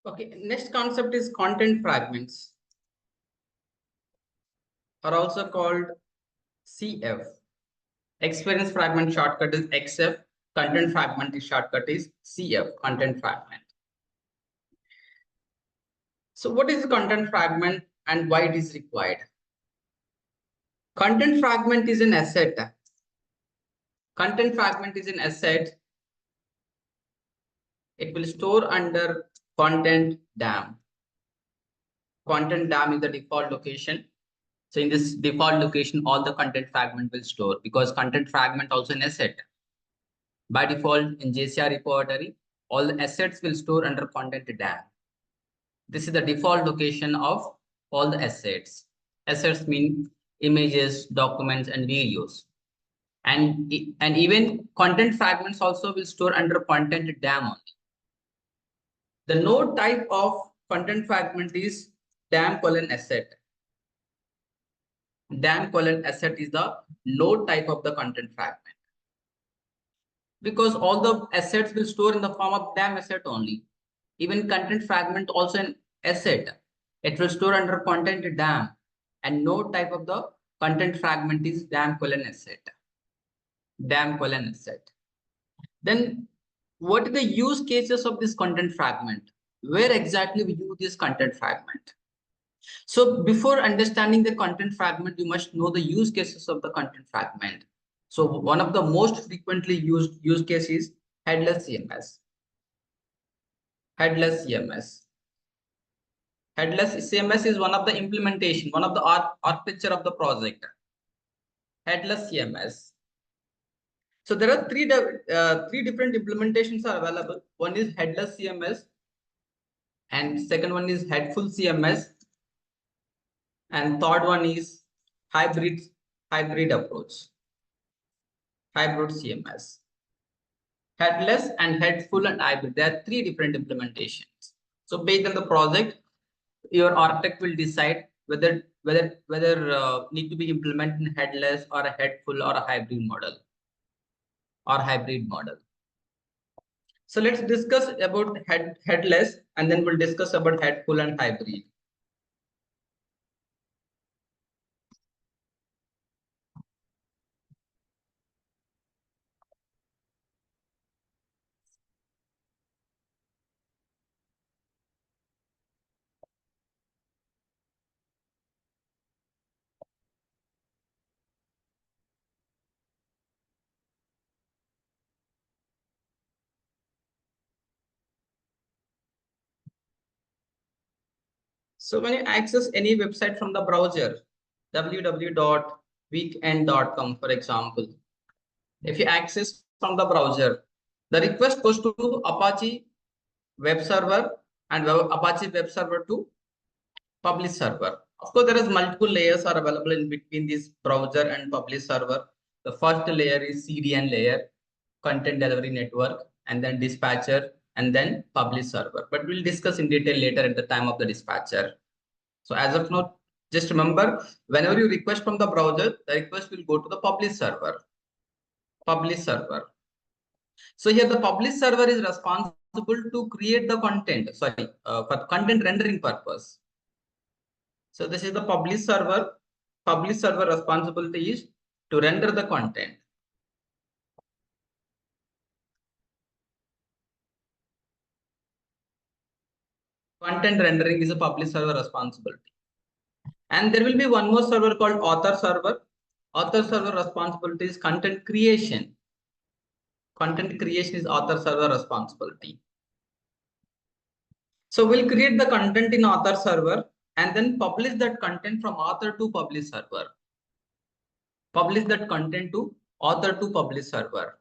Okay, next concept is content fragments, are also called CF. Experience fragment shortcut is XF. Content fragment is shortcut is CF, content fragment. So what is content fragment and why it is required? Content fragment is an asset. Content fragment is an asset. It will store under content DAM. Content DAM is the default location. So in this default location, all the content fragment will store because content fragment also an asset. By default in JCR repository, all the assets will store under content DAM. This is the default location of all the assets. Assets mean images, documents, and videos. And even content fragments also will store under content DAM only. The node type of content fragment is DAM:asset. DAM:asset is the node type of the content fragment. Because all the assets will store in the form of DAM asset only. Even content fragment also an asset. It will store under content DAM. And node type of the content fragment is DAM:asset. DAM:asset. Then what are the use cases of this content fragment? Where exactly we use this content fragment? So before understanding the content fragment, you must know the use cases of the content fragment. So one of the most frequently used use cases is headless CMS. Headless CMS. Headless CMS is one of the implementation, one of the architecture of the project. Headless CMS. So there are three different implementations are available. One is headless CMS, and second one is headful CMS, and third one is hybrid approach. Hybrid CMS. Headless and headful and hybrid. There are three different implementations. So based on the project, your architect will decide whether need to be implemented in headless or a headful or a hybrid model. So let's discuss about headless, and then we'll discuss about headful and hybrid. So when you access any website from the browser, www.weekend.com, for example, if you access from the browser, the request goes to Apache web server and Apache web server to publish server. Of course, there is multiple layers are available in between this browser and publish server. The first layer is CDN layer, content delivery network, and then dispatcher, and then publish server. But we'll discuss in detail later at the time of the dispatcher. So as of now, just remember, whenever you request from the browser, the request will go to the publish server. Publish server. So here the publish server is responsible to create the content, for content rendering purpose. So this is the publish server. Publish server responsibility is to render the content. Content rendering is a publish server responsibility. And there will be one more server called author server. Author server responsibility is content creation. Content creation is author server responsibility. So we'll create the content in author server and then publish that content from author to publish server. Publish that content to author to publish server.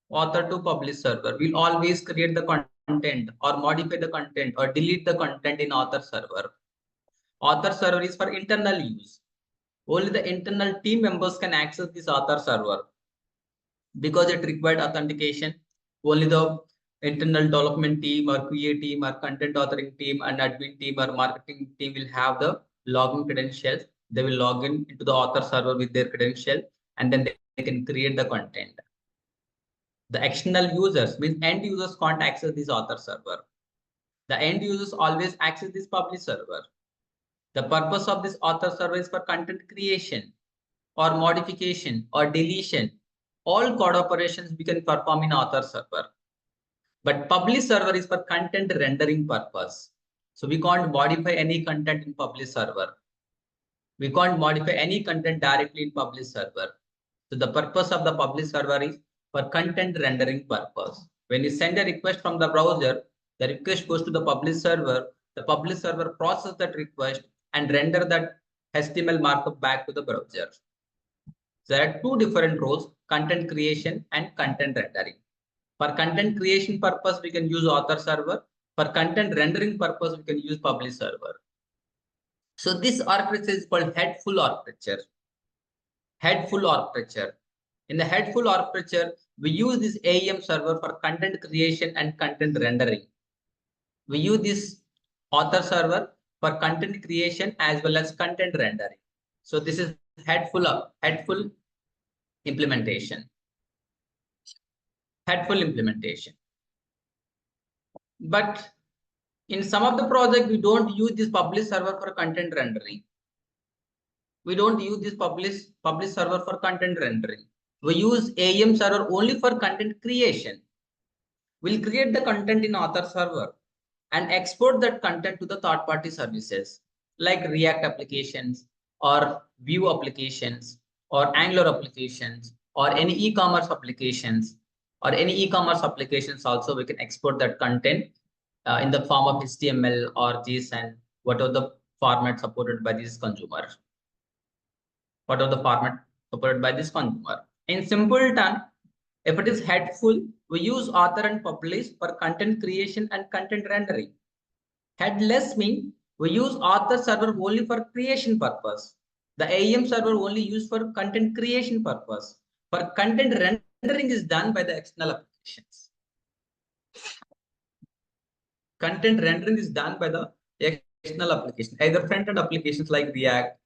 Author to publish server. We'll always create the content or modify the content or delete the content in author server. Author server is for internal use. Only the internal team members can access this author server because it required authentication. Only the internal development team or QA team or content authoring team and admin team or marketing team will have the login credentials. They will log in into the author server with their credential, and then they can create the content. The external users means end users can't access this author server. The end users always access this publish server. The purpose of this author server is for content creation or modification or deletion. All code operations we can perform in author server. But publish server is for content rendering purpose. So we can't modify any content in publish server. We can't modify any content directly in publish server. So the purpose of the publish server is for content rendering purpose. When you send a request from the browser, the request goes to the publish server. The publish server processes that request and render that HTML markup back to the browser. So there are two different roles, content creation and content rendering. For content creation purpose, we can use author server. For content rendering purpose, we can use publish server. So this architecture is called headful architecture. Headful architecture. In the headful architecture, we use this AEM server for content creation and content rendering. We use this author server for content creation as well as content rendering. So this is headful implementation. Headful implementation. But in some of the projects, we don't use this publish server for content rendering. We don't use this publish server for content rendering. We use AEM server only for content creation. We'll create the content in author server and export that content to the third-party services like React applications or Vue applications or Angular applications or any e-commerce applications or any e-commerce applications also. We can export that content in the form of HTML or JSON, whatever the format supported by this consumer. Whatever the format supported by this consumer. In simple terms, if it is headful, we use author and publish for content creation and content rendering. Headless means we use author server only for creation purpose. The AEM server only used for content creation purpose. For content rendering is done by the external applications. Content rendering is done by the external application, either front-end applications like React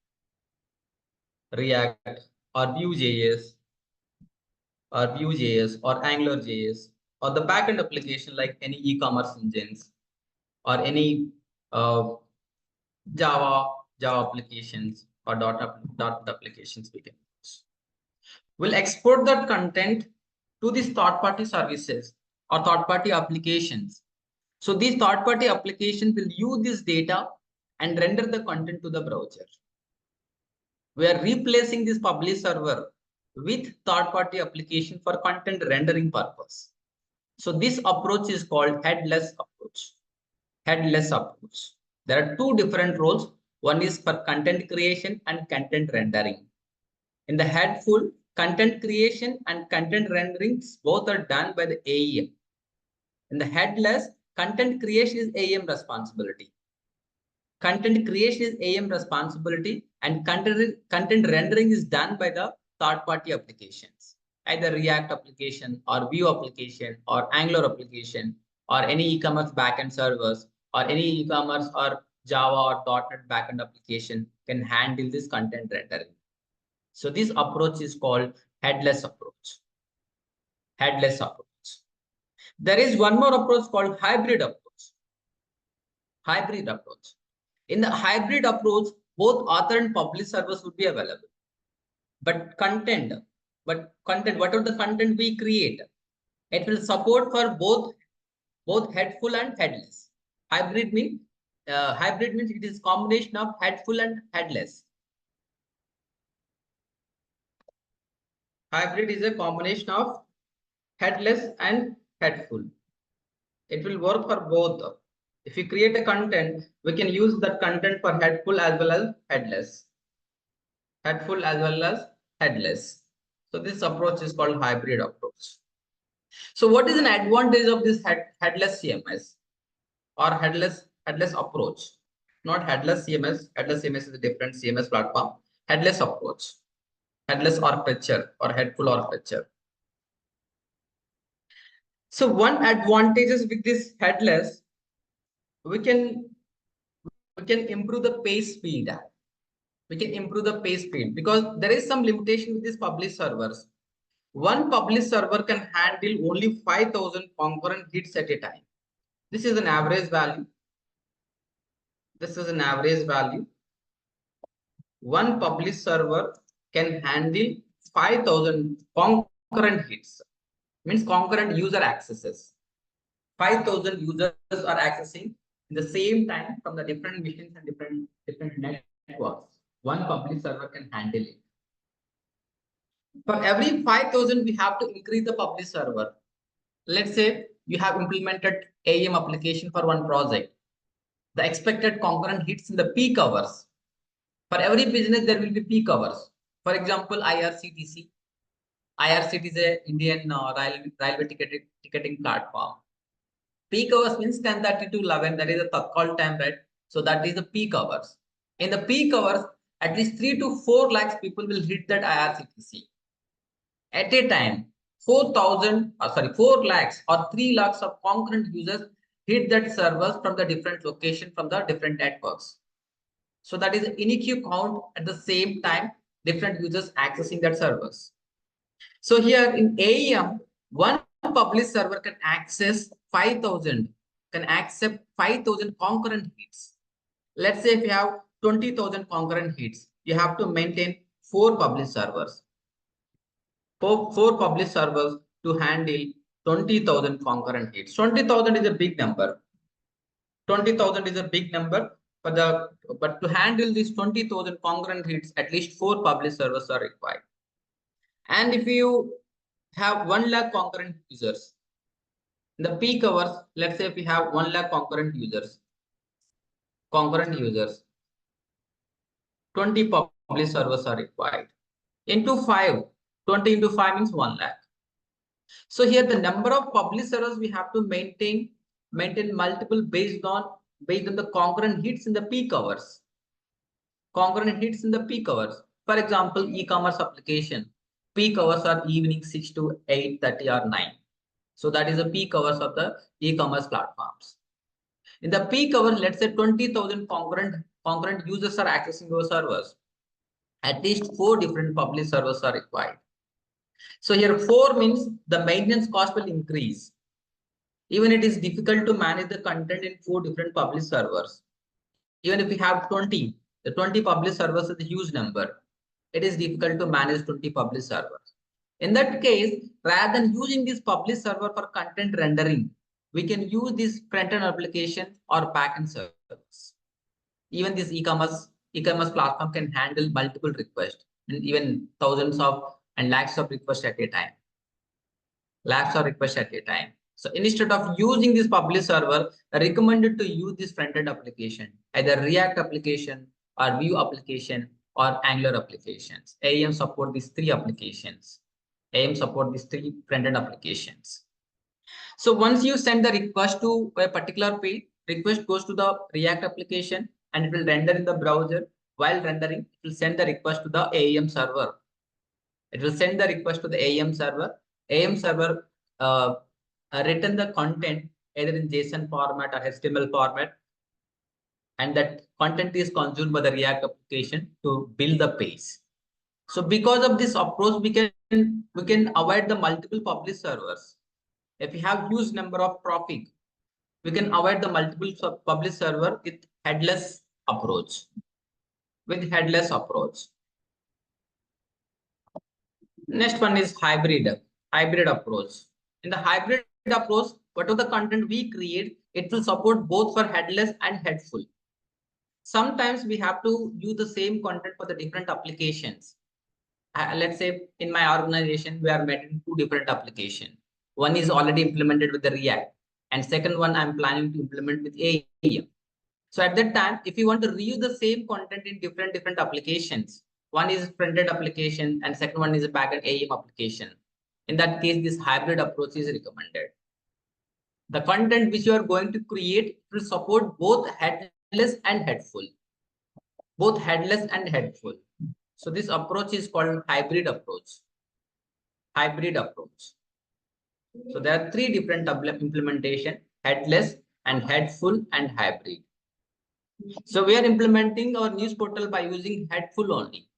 or Vue.js or AngularJS, or the backend application like any e-commerce engines or any Java applications or dot applications we can use. We'll export that content to these third-party services or third-party applications. So these third-party applications will use this data and render the content to the browser. We are replacing this publish server with third-party application for content rendering purpose. So this approach is called headless approach. Headless approach. There are two different roles. One is for content creation and content rendering. In the headful, content creation and content rendering both are done by the AEM. In the headless, content creation is AEM responsibility. Content creation is AEM responsibility and content rendering is done by the third-party applications, either React application or Vue application or Angular application or any e-commerce backend servers or any e-commerce or Java or .NET backend application can handle this content rendering. So this approach is called headless approach. Headless approach. There is one more approach called hybrid approach. Hybrid approach. In the hybrid approach, both author and publish servers would be available. But content, whatever the content we create, it will support for both headful and headless. Hybrid means it is combination of headful and headless. Hybrid is a combination of headless and headful. It will work for both. If we create a content, we can use that content for headful as well as headless. Headful as well as headless. So this approach is called hybrid approach. So what is an advantage of this headless CMS or headless approach? Not headless CMS. Headless CMS is a different CMS platform. Headless approach, headless architecture or headful architecture. So one advantages with this headless, we can improve the page speed. We can improve the page speed because there is some limitation with these publish servers. One publish server can handle only 5,000 concurrent hits at a time. This is an average value. This is an average value. One published server can handle 5,000 concurrent hits. Means concurrent user accesses. 5,000 users are accessing in the same time from the different machines and different networks. One public server can handle it. For every 5,000, we have to increase the public server. Let's say you have implemented AEM application for one project. The expected concurrent hits in the peak hours. For every business, there will be peak hours. For example, IRCTC. IRCTC is an Indian railway ticketing platform. Peak hours means 10:30 to 11. That is a call time, right? So that is the peak hours. In the peak hours, at least 3 to 4 lakhs people will hit that IRCTC. At a time, 4 lakhs or 3 lakhs of concurrent users hit that servers from the different location from the different networks. So that is an unique count at the same time, different users accessing that servers. So here in AEM, one published server can access 5,000, can accept 5,000 concurrent hits. Let's say if you have 20,000 concurrent hits, you have to maintain 4 published servers. Four published servers to handle 20,000 concurrent hits. 20,000 is a big number. 20,000 is a big number. But to handle these 20,000 concurrent hits, at least 4 published servers are required. And if you have 1 lakh concurrent users, in the peak hours, let's say if we have 1 lakh concurrent users, 20 published servers are required. Into 5, 20 into 5 means 1 lakh. So here the number of published servers we have to maintain multiple based on the concurrent hits in the peak hours. Concurrent hits in the peak hours. For example, e-commerce application, peak hours are evening 6 to 8:30 or 9. So that is the peak hours of the e-commerce platforms. In the peak hours, let's say 20,000 concurrent users are accessing those servers. At least 4 different public servers are required. So here 4 means the maintenance cost will increase. Even it is difficult to manage the content in 4 different public servers. Even if we have 20, the 20 public servers is a huge number. It is difficult to manage 20 public servers. In that case, rather than using this public server for content rendering, we can use this front-end application or backend service. Even this e-commerce platform can handle multiple requests and even thousands of and lakhs of requests at a time. Lakhs of requests at a time. So instead of using this public server, I recommended to use this front-end application, either React application or Vue application or Angular applications. AEM support these 3 applications. AEM support these 3 front-end applications. So once you send the request to a particular page, request goes to the React application and it will render in the browser. While rendering, it will send the request to the AEM server. It will send the request to the AEM server. AEM server return the content either in JSON format or HTML format, and that content is consumed by the React application to build the page. So because of this approach, we can avoid the multiple public servers. If we have huge number of traffic, we can avoid the multiple public server with headless approach. Next one is hybrid approach. In the hybrid approach, whatever the content we create, it will support both for headless and headful. Sometimes we have to use the same content for the different applications. Let's say in my organization, we are making 2 different applications. One is already implemented with the React, and second one I'm planning to implement with AEM. So at that time, if you want to reuse the same content in different applications, one is front-end application and second one is a back-end AEM application. In that case, this hybrid approach is recommended. The content which you are going to create will support both headless and headful. Both headless and headful. So this approach is called hybrid approach. So there are 3 different implementation: headless and headful and hybrid. So we are implementing our news portal by using headful only,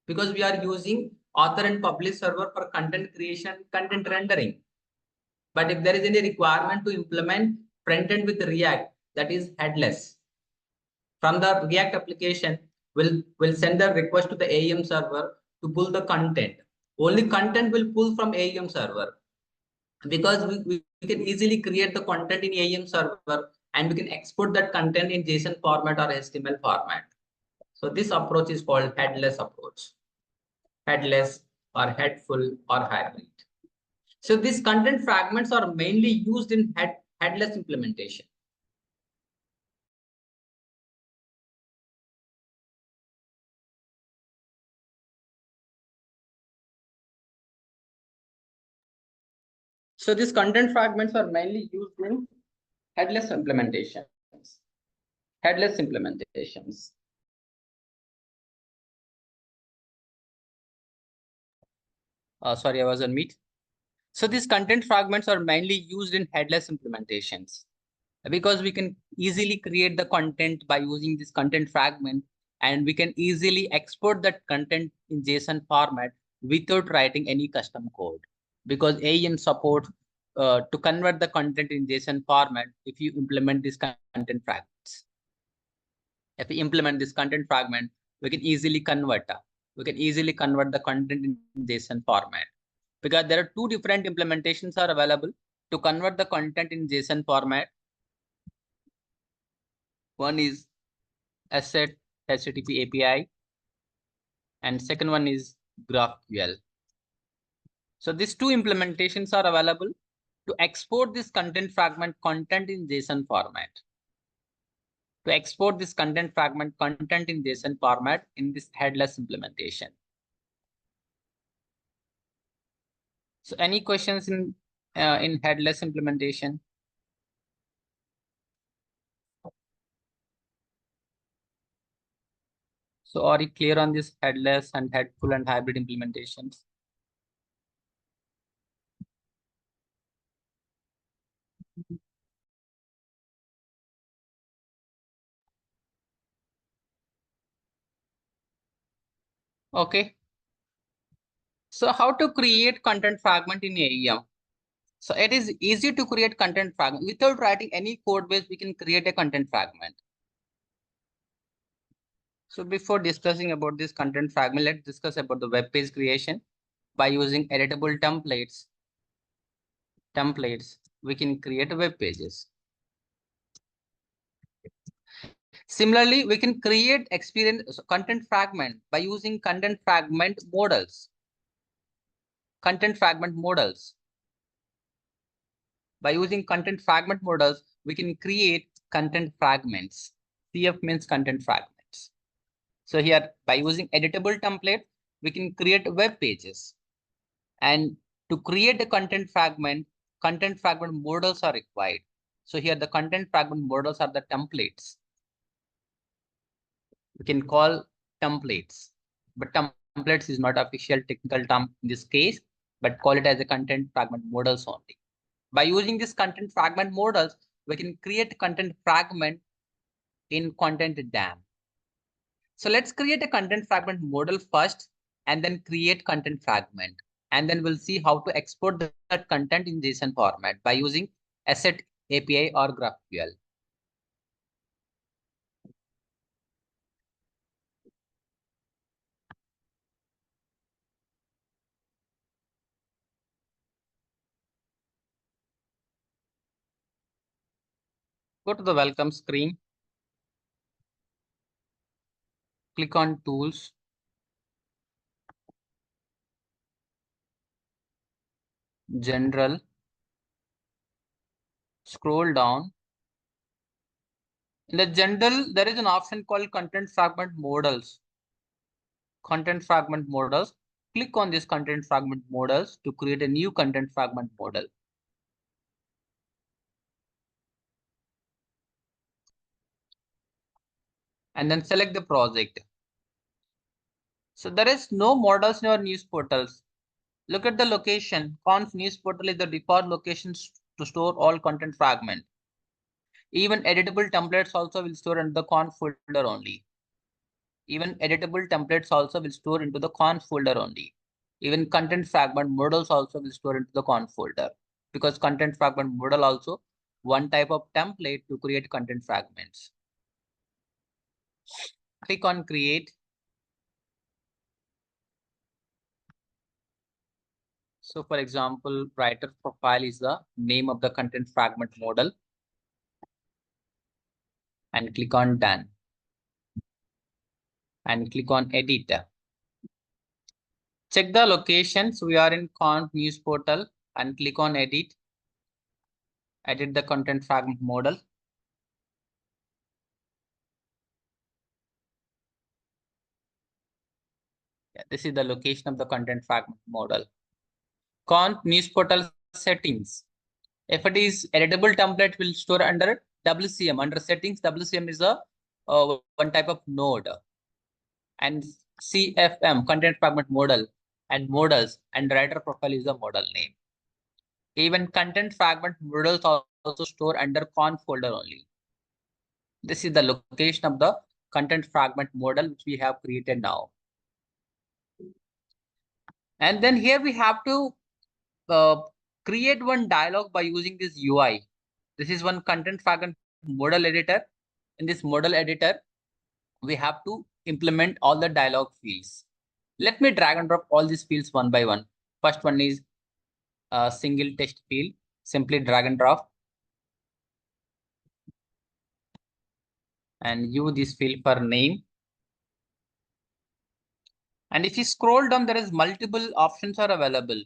because we are using author and publish server for content creation, content rendering. But if there is any requirement to implement front end with React, that is headless. From the React application, will send a request to the AEM server to pull the content. Only content will pull from AEM server, because we can easily create the content in AEM server and we can export that content in JSON format or HTML format. So this approach is called headless approach, headless or headful or hybrid. So these content fragments are mainly used in headless implementation. So these content fragments are mainly used in headless implementations. Headless implementations. Sorry, I was on mute. So these content fragments are mainly used in headless implementations because we can easily create the content by using this content fragment, and we can easily export that content in JSON format without writing any custom code, because AEM supports to convert the content in JSON format if you implement these content fragments. If we implement this content fragment, we can easily convert the content in JSON format, because there are two different implementations are available to convert the content in JSON format. One is Asset HTTP API, and second one is GraphQL. So these two implementations are available to export this content fragment content in JSON format. To export this content fragment content in JSON format in this headless implementation. So any questions in headless implementation? So are you clear on this headless and headful and hybrid implementations? Okay. So how to create content fragment in AEM? So it is easy to create content fragment. Without writing any code base, we can create a content fragment. So before discussing about this content fragment, let's discuss about the web page creation. By using editable templates, we can create web pages. Similarly, we can create content fragment by using content fragment models. By using content fragment models, we can create content fragments. CF means content fragments. So here, by using editable template, we can create web pages. And to create the content fragment models are required. So here, the content fragment models are the templates. We can call templates, but templates is not official technical term in this case, but call it as a content fragment models only. By using this content fragment models, we can create content fragment in content DAM. So let's create a content fragment model first and then create content fragment. And then we'll see how to export that content in JSON format by using Asset API or GraphQL. Go to the welcome screen. Click on tools. General. Scroll down. In the general, there is an option called content fragment models. Content fragment models. Click on this content fragment models to create a new content fragment model. And then select the project. So there is no models in your news portals. Look at the location. Conf news portal is the default location to store all content fragment. Even editable templates also will store in the conf folder only. Even content fragment models also will store into the conf folder, because content fragment model also one type of template to create content fragments. Click on create. So for example, writer profile is the name of the content fragment model, and click on done and click on edit. Check the locations. We are in Conf News Portal and click on edit. Edit the content fragment model. Yeah, this is the location of the content fragment model. Conf News Portal settings. If it is editable template, will store under WCM. Under settings, WCM is a one type of node. And CFM, content fragment model, and models, and writer profile is the model name. Even content fragment models also store under conf folder only. This is the location of the content fragment model which we have created now. And then here we have to create one dialog by using this UI. This is one content fragment model editor. In this model editor, we have to implement all the dialog fields. Let me drag and drop all these fields one by one. First one is a single text field. Simply drag and drop. And use this field for name. And if you scroll down, there is multiple options are available.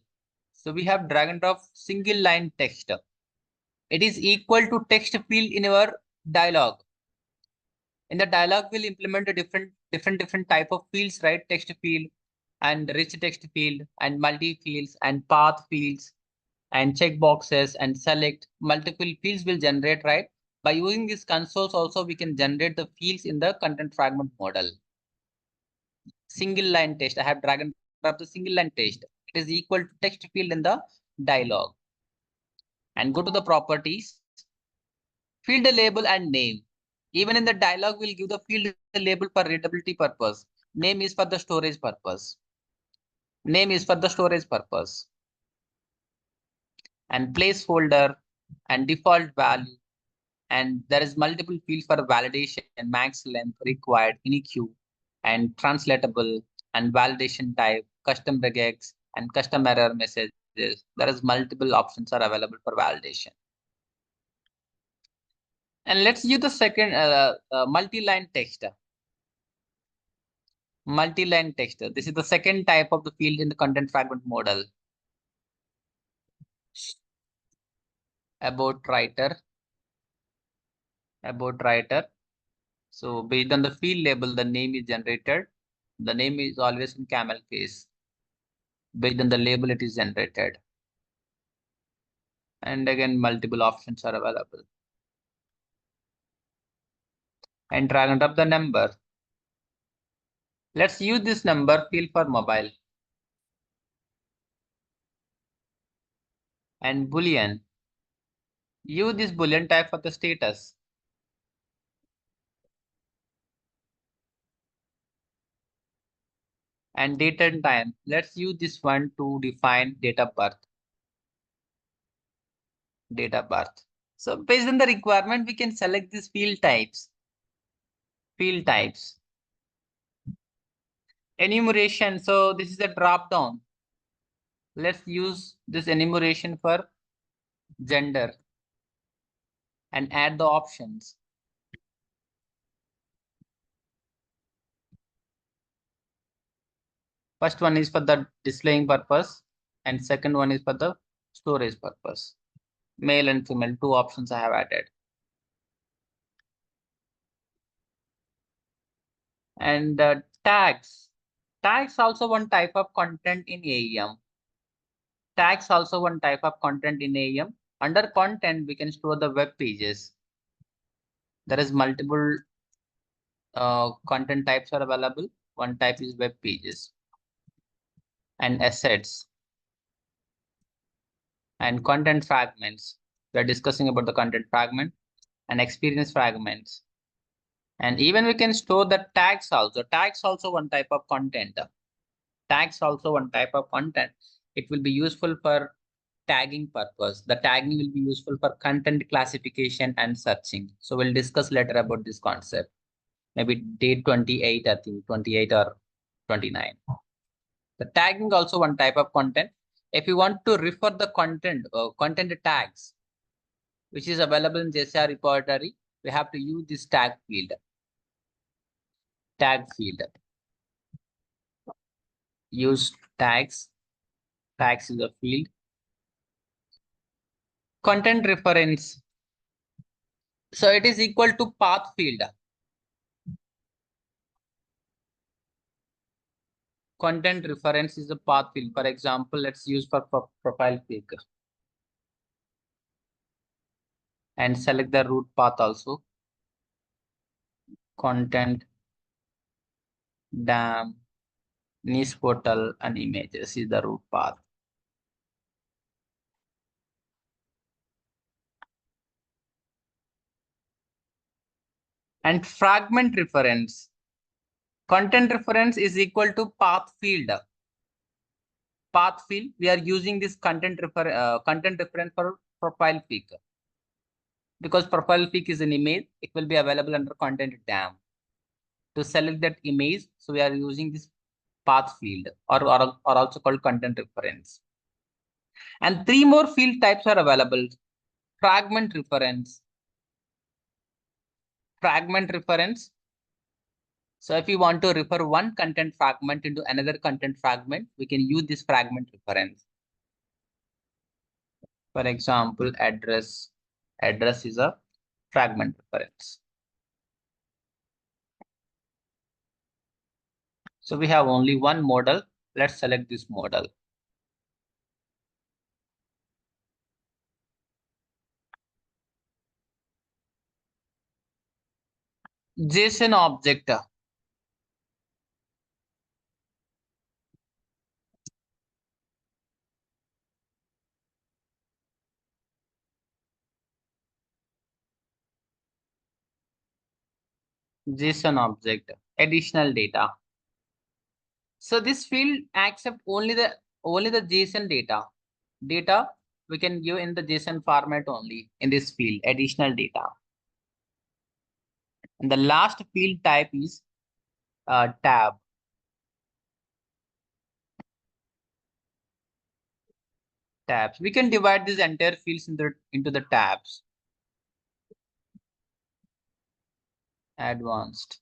So we have drag and drop single line text. It is equal to text field in our dialog. In the dialog, we'll implement a different type of fields, right? Text field and rich text field and multi fields and path fields and checkboxes and select. Multiple fields will generate, right? By using these consoles also, we can generate the fields in the content fragment model. Single line text. I have drag and drop the single line text. It is equal to text field in the dialog. And go to the properties, field label and name. Even in the dialog, we'll give the field label for readability purpose. Name is for the storage purpose. Name is for the storage purpose. And placeholder and default value. And there is multiple fields for validation, max length, required, INIQ, and translatable, and validation type, custom regex, and custom error messages. There is multiple options are available for validation. And let's use the second multi-line text. Multi-line text. This is the second type of the field in the content fragment model. About writer. About writer. So based on the field label, the name is generated. The name is always in camel case. Based on the label, it is generated. And again, multiple options are available. And drag and drop the number. Let's use this number field for mobile. And Boolean. Use this Boolean type for the status. And date and time. Let's use this one to define date of birth. Date of birth. So based on the requirement, we can select these field types. Field types. Enumeration. So this is a drop down. Let's use this enumeration for gender and add the options. First one is for the displaying purpose and second one is for the storage purpose. Male and female, two options I have added. And tags. Tags also one type of content in AEM. Tags also one type of content in AEM. Under content, we can store the web pages. There is multiple content types are available. One type is web pages and assets and content fragments. We are discussing about the content fragment and experience fragments. And even we can store the tags also. Tags also one type of content. Tags also one type of content. It will be useful for tagging purpose. The tagging will be useful for content classification and searching. So we'll discuss later about this concept. Maybe date 28, I think 28 or 29. The tagging also one type of content. If you want to refer the content, content tags, which is available in JSR repository, we have to use this tag field. Tag field. Use tags. Tags is a field. Content reference. So it is equal to path field. Content reference is a path field. For example, let's use for profile pic. And select the root path also. Content, DAM, niche portal, and images is the root path. And fragment reference. Content reference is equal to path field. Path field, we are using this content reference for profile pic. Because profile pic is an image, it will be available under content DAM. To select that image, so we are using this path field or also called content reference. And 3 more field types are available. Fragment reference. Fragment reference. So if you want to refer one content fragment into another content fragment, we can use this fragment reference. For example, address. Address is a fragment reference. So we have only one model. Let's select this model. JSON object. JSON object, additional data. So this field accepts only the JSON data. Data we can give in the JSON format only in this field, additional data. And the last field type is tab. Tabs. We can divide these entire fields into the tabs. Advanced.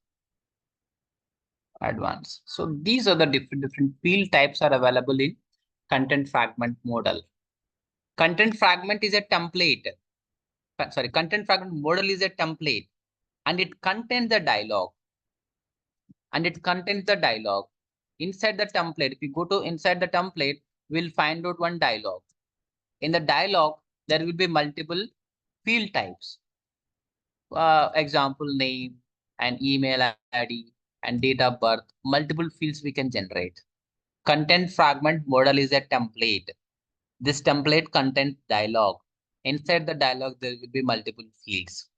So these are the different field types are available in content fragment model. Content fragment is a template. Sorry, content fragment model is a template and it contains the dialogue. Inside the template, if you go to inside the template, we'll find out one dialogue. In the dialogue, there will be multiple field types. Example, name and email ID and date of birth, multiple fields we can generate. Content fragment model is a template. This template contains dialogue. Inside the dialogue, there will be multiple fields.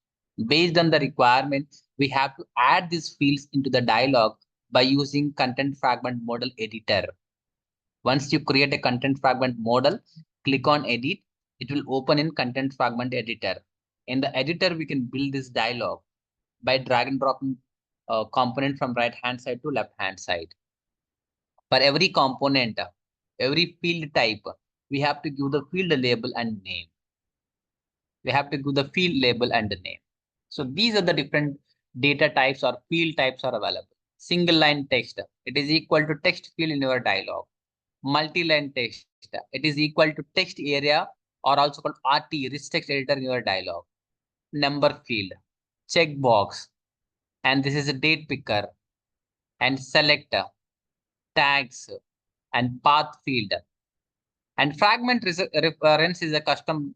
Based on the requirement, we have to add these fields into the dialogue by using content fragment model editor. Once you create a content fragment model, click on edit. It will open in content fragment editor. In the editor, we can build this dialogue by drag and dropping a component from right hand side to left hand side. For every component, every field type, we have to give the field label and name. So these are the different data types or field types are available. Single line text, it is equal to text field in your dialog. Multi-line text, it is equal to text area or also called RT, rich text editor in your dialog. Number field, checkbox, and this is a date picker, and selector, tags, and path field. And fragment reference is a custom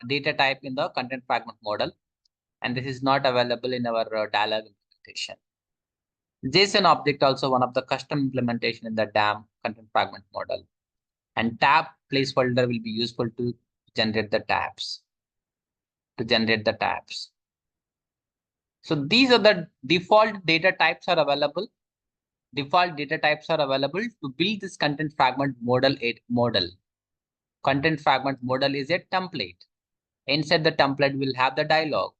data type in the content fragment model. And this is not available in our dialog implementation. JSON object also one of the custom implementation in the DAM content fragment model. And tab placeholder will be useful to generate the tabs. So these are the default data types are available. To build this content fragment model. Content fragment model is a template. Inside the template, we'll have the dialog.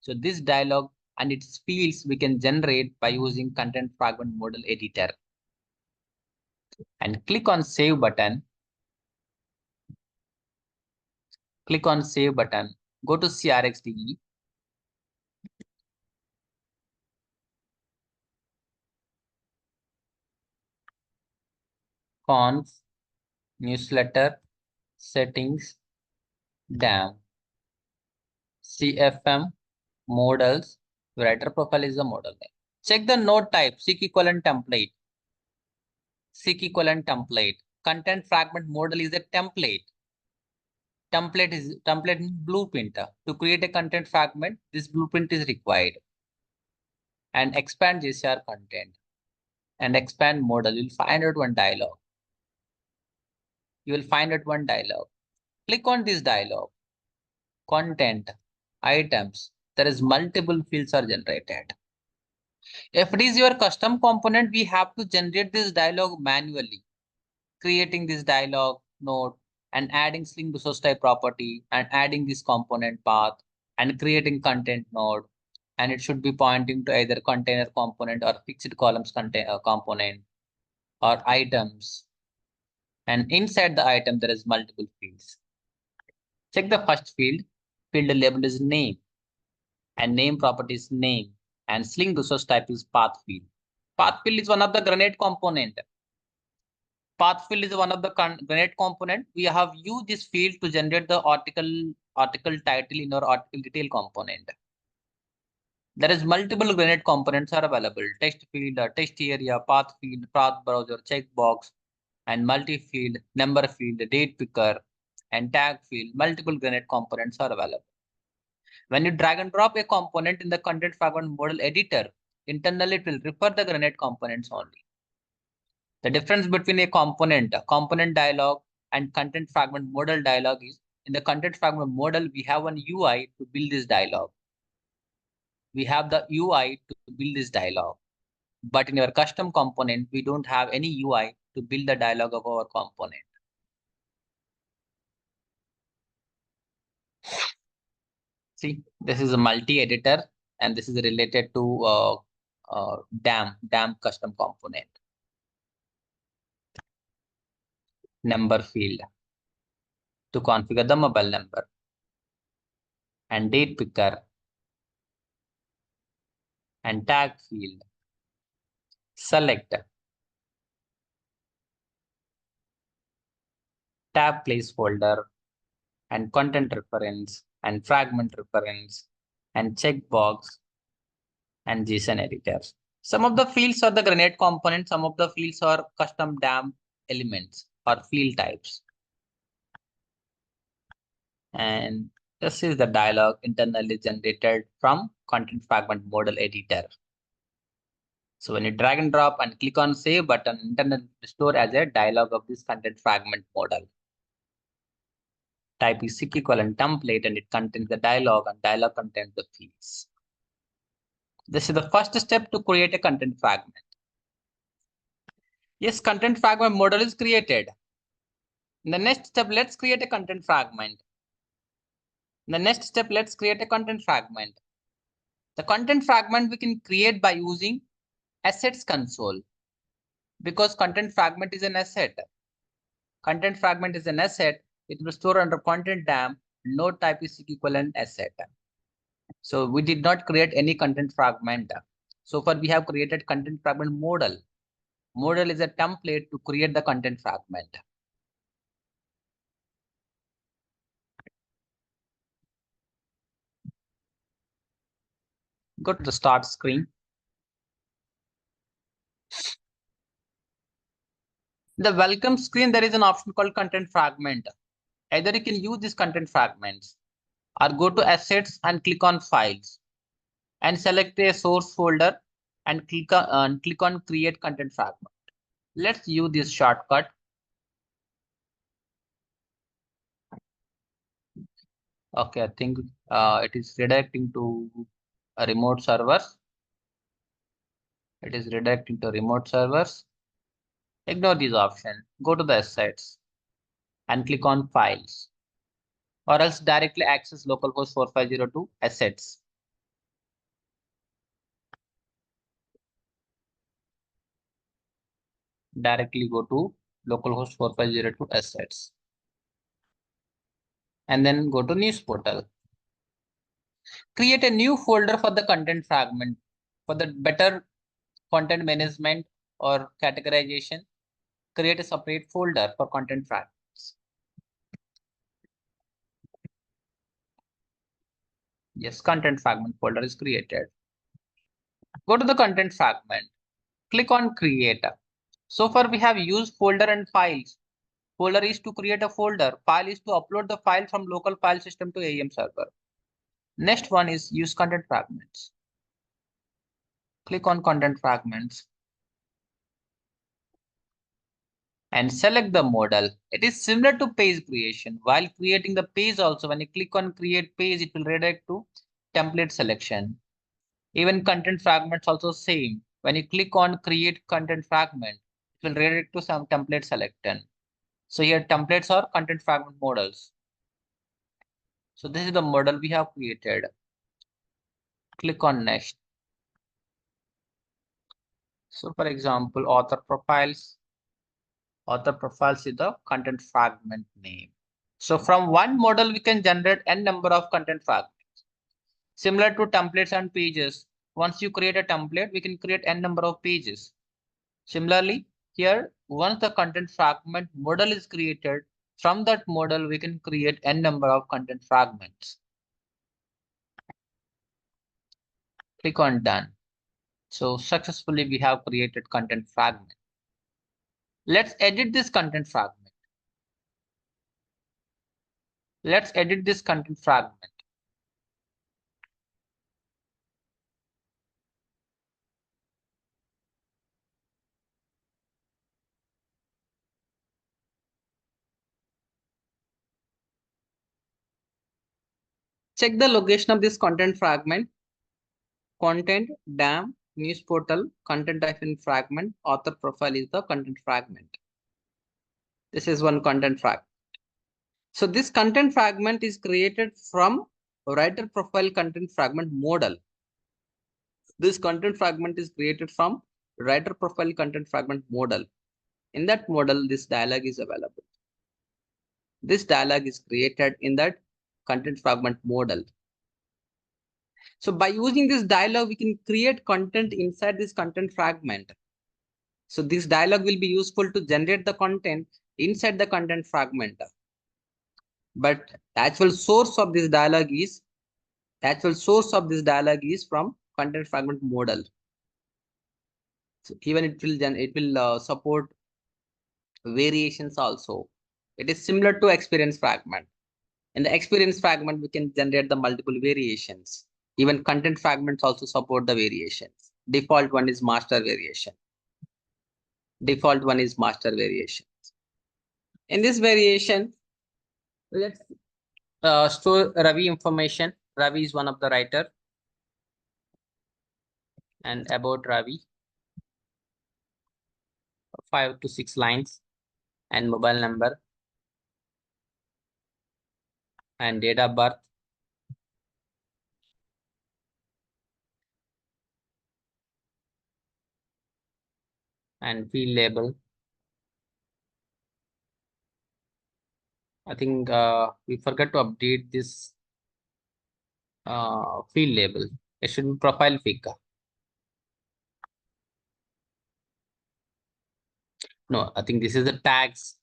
So this dialog and its fields we can generate by using content fragment model editor. And click on save button. Click on save button. Go to CRXDE. Conf, newsletter, settings, DAM, CFM, models, writer profile is the model name. Check the node type, seek equivalent template. Seek equivalent template. Content fragment model is a template. Template is blueprint. To create a content fragment, this blueprint is required. And expand JSR content. And expand model. You'll find out one dialog. You will find out one dialog. Click on this dialog. Content, items. There is multiple fields are generated. If it is your custom component, we have to generate this dialog manually. Creating this dialog node and adding string resource type property and adding this component path and creating content node. And it should be pointing to either container component or fixed columns component or items. And inside the item, there is multiple fields. Check the first field. Field label is name. And name property is name. And string resource type is path field. Path field is one of the grenade component. Path field is one of the grenade component. We have used this field to generate the article title in our article detail component. There is multiple grenade components are available. Text field, text area, path field, path browser, checkbox, and multi-field, number field, date picker, and tag field. Multiple grenade components are available. When you drag and drop a component in the content fragment model editor, internally it will refer the grenade components only. The difference between a component dialog and content fragment model dialog is in the content fragment model, we have an UI to build this dialog. We have the UI to build this dialog. But in our custom component, we don't have any UI to build the dialog of our component. See, this is a multi-editor and this is related to DAM custom component. Number field to configure the mobile number and date picker and tag field. Select tab placeholder and content reference and fragment reference and checkbox and JSON editors. Some of the fields are the grenade components. Some of the fields are custom DAM elements or field types. And this is the dialog internally generated from content fragment model editor. So when you drag and drop and click on save button, internally store as a dialog of this content fragment model. Type is seek equivalent template and it contains the dialog and dialog contains the fields. This is the first step to create a content fragment. Yes, content fragment model is created. In the next step, let's create a content fragment. In the next step, let's create a content fragment. The content fragment we can create by using assets console because content fragment is an asset. Content fragment is an asset. It will store under content DAM. Node type is equivalent asset. So we did not create any content fragment. So far we have created content fragment model. Model is a template to create the content fragment. Go to the start screen. The welcome screen, there is an option called content fragment. Either you can use these content fragments or go to assets and click on files and select a source folder and click on create content fragment. Let's use this shortcut. Okay, I think it is redirecting to a remote servers. It is redirecting to remote servers. Ignore this option. Go to the assets. and click on files, or else directly access localhost 4502 assets. Directly go to localhost 4502 assets and then go to news portal. Create a new folder for the content fragment for the better content management or categorization. Create a separate folder for content fragments. Yes, content fragment folder is created. Go to the content fragment. Click on create. So far we have used folder and files. Folder is to create a folder. File is to upload the file from local file system to AEM server. Next one is use content fragments. Click on content fragments and select the model. It is similar to page creation. While creating the page also, when you click on create page, it will redirect to template selection. Even content fragments also same. When you click on create content fragment, it will redirect to some template selection. So here templates are content fragment models. So this is the model we have created. Click on next. So for example, author profiles. Author profiles is the content fragment name. So from one model, we can generate n number of content fragments. Similar to templates and pages. Once you create a template, we can create n number of pages. Similarly, here, once the content fragment model is created, from that model, we can create n number of content fragments. Click on done. So successfully, we have created content fragment. Let's edit this content fragment. Let's edit this content fragment. Check the location of this content fragment. Content, DAM, news portal, content fragment, author profile is the content fragment. This is one content fragment. So this content fragment is created from writer profile content fragment model. This content fragment is created from writer profile content fragment model. In that model, this dialog is available. This dialog is created in that content fragment model. So by using this dialog, we can create content inside this content fragment. So this dialog will be useful to generate the content inside the content fragment. But the actual source of this dialog is from content fragment model. So even it will support variations also. It is similar to experience fragment. In the experience fragment, we can generate the multiple variations. Even content fragments also support the variations. Default one is master variation. Default one is master variation. In this variation, let's store Ravi information. Ravi is one of the writer. And about Ravi, 5 to 6 lines, and mobile number, and date of birth, and field label. I think we forgot to update this field label. It should be profile pic. No, I think this is the tags.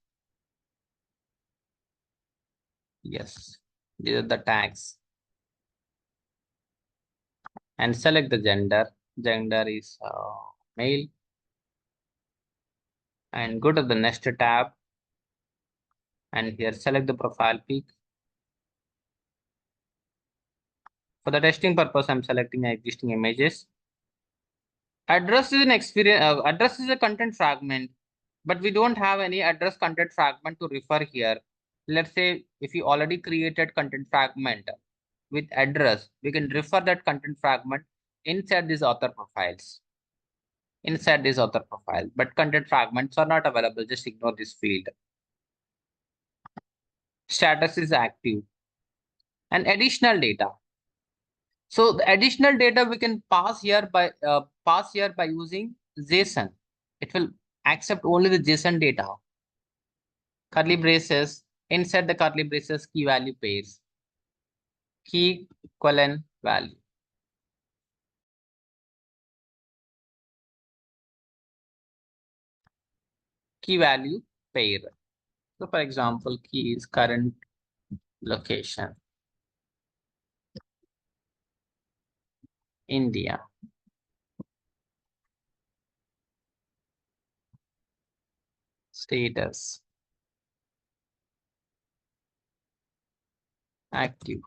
Yes, these are the tags. And select the gender. Gender is male. And go to the next tab. And here select the profile pic. For the testing purpose, I'm selecting existing images. Address is address is a content fragment, but we don't have any address content fragment to refer here. Let's say if you already created content fragment with address, we can refer that content fragment inside these author profiles. Inside this author profile, but content fragments are not available. Just ignore this field. status is active, and additional data. So the additional data we can pass here by using JSON. It will accept only the JSON data. Curly braces, inside the curly braces, key value pairs. Key colon value. Key value pair. So for example, key is current location. India. Status. Active.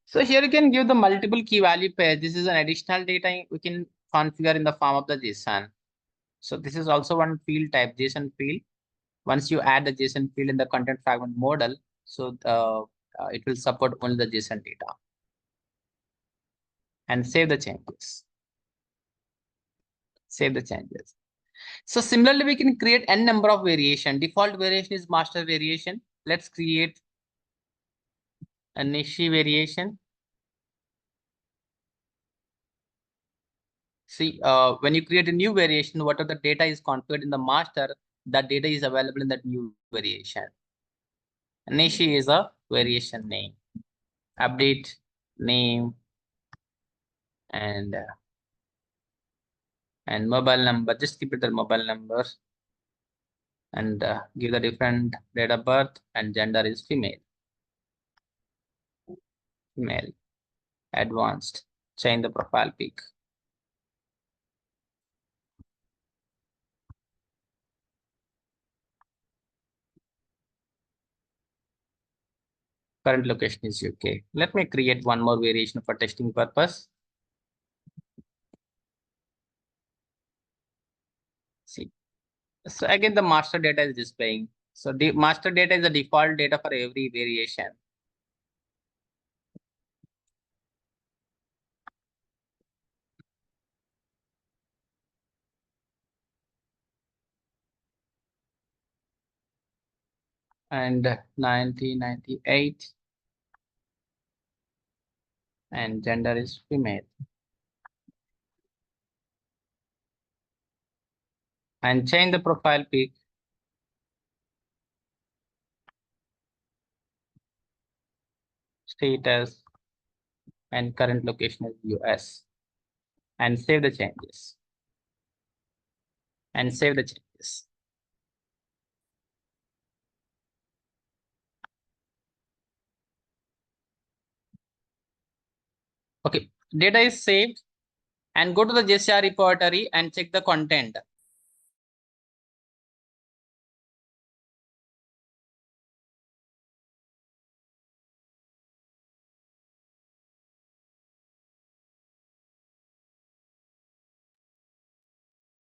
So here you can give the multiple key value pairs. This is an additional data we can configure in the form of the JSON. So this is also one field type, JSON field. Once you add the JSON field in the content fragment model, so it will support only the JSON data. And save the changes. Save the changes. So similarly, we can create n number of variation. Default variation is master variation. Let's create a Nishi variation. See, when you create a new variation, whatever the data is configured in the master, that data is available in that new variation. Nishi is a variation name. Update name and mobile number. Just keep it the mobile number and give the different date of birth, and gender is female. Female. Advanced. Change the profile pic. Current location is UK. Let me create one more variation for testing purpose. See. So again, the master data is displaying. So the master data is the default data for every variation. And 1998. And gender is female. And change the profile pic. Status and current location is US. And save the changes. And save the changes. Okay, data is saved, and go to the JCR repository and check the content.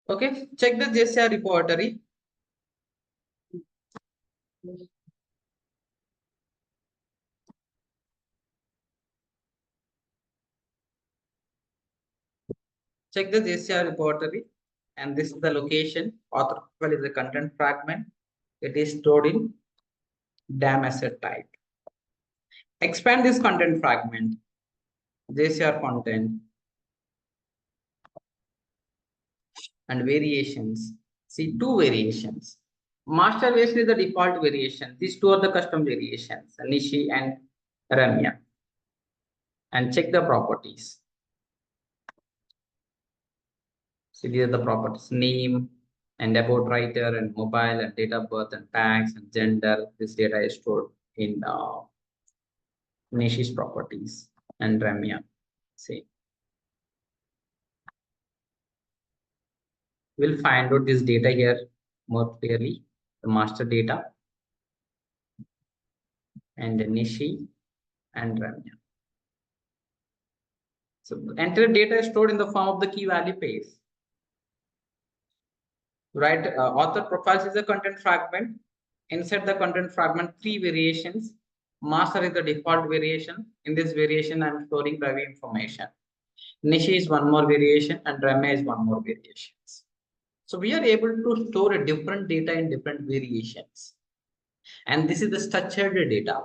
Okay, check the JCR repository. Check the JCR repository, and this is the location. Author profile is the content fragment. It is stored in DAM asset type. Expand this content fragment, JCR content, and variations. See two variations. Master variation is the default variation. These two are the custom variations, Nishi and Ramya. And check the properties. See, these are the properties: name and about writer and mobile and date of birth and tax and gender. This data is stored in Nishi's properties and Ramya. See, we'll find out this data here more clearly. The master data and Nishi and Ramya. So entire data is stored in the form of the key value pairs. Right, author profiles is a content fragment. Inside the content fragment, three variations. Master is the default variation. In this variation, I'm storing Ravi information. Nishi is one more variation, and Ramya is one more variation. So we are able to store a different data in different variations. And this is the structured data.